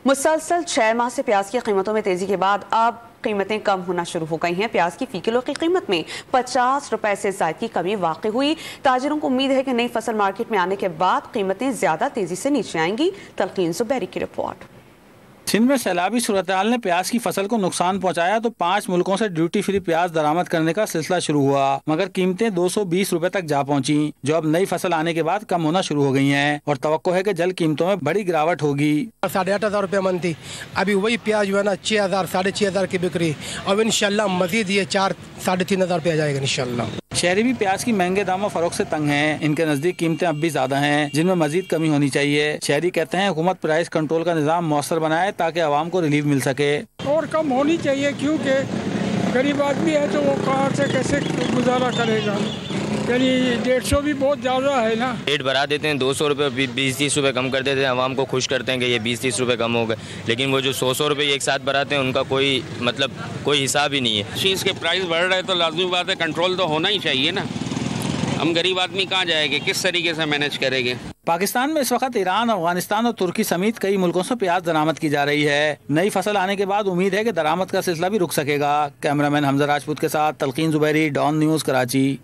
मुसलसल 6 माह से प्याज की कीमतों में तेजी के बाद अब कीमतें कम होना शुरू हो गई हैं। प्याज की फी किलो की कीमत में 50 रुपए से ज्यादा की कमी वाक़ई हुई। ताजिरों को उम्मीद है कि नई फसल मार्केट में आने के बाद कीमतें ज्यादा तेजी से नीचे आएंगी। तलकीन जुबैरी की रिपोर्ट। सिंध में सैलाबी सूरत-ए-हाल ने प्याज की फसल को नुकसान पहुंचाया तो 5 मुल्कों से ड्यूटी फ्री प्याज दरामद करने का सिलसिला शुरू हुआ, मगर कीमतें 220 रुपए तक जा पहुंची, जो अब नई फसल आने के बाद कम होना शुरू हो गई हैं और तवक्को है कि जल्द कीमतों में बड़ी गिरावट होगी। 8,500 रुपये मन थी, अभी वही प्याज जो है ना 6,000 साढ़े 6,000 की बिक्री। अब इंशाल्लाह मजीद ये 4-3,500 रुपये आ जाएगा इंशाल्लाह। शहरी भी प्याज की महंगे दामों फरोख्त से तंग हैं। इनके नजदीक कीमतें अब भी ज्यादा हैं, जिनमें मजीद कमी होनी चाहिए। शहरी कहते हैं हुकूमत प्राइस कंट्रोल का निजाम मौसर बनाए ताकि आवाम को रिलीफ मिल सके। और कम होनी चाहिए, क्योंकि गरीब आदमी है तो वो कहाँ से कैसे गुजारा करेगा। यानी 150 भी बहुत ज़्यादा है ना। रेट बढ़ा देते हैं 200 रुपये, 20-30 रुपये कम कर देते हैं, आवाम को खुश करते हैं कि ये 20-30 रुपये कम हो गए, लेकिन वो जो 100 रुपये एक साथ बढ़ाते हैं उनका कोई हिसाब ही नहीं है। चीज़ के प्राइस बढ़ रहे हैं तो लाजमी बात है कंट्रोल तो होना ही चाहिए ना। हम गरीब आदमी कहाँ जाएंगे, किस तरीके से मैनेज करेंगे। पाकिस्तान में इस वक्त ईरान, अफगानिस्तान और तुर्की समेत कई मुल्कों से प्याज दरामद की जा रही है। नई फसल आने के बाद उम्मीद है कि दरामद का सिलसिला भी रुक सकेगा। कैमरामैन हमजा राजपूत के साथ तलकीन जुबैरी, डॉन न्यूज़, कराची।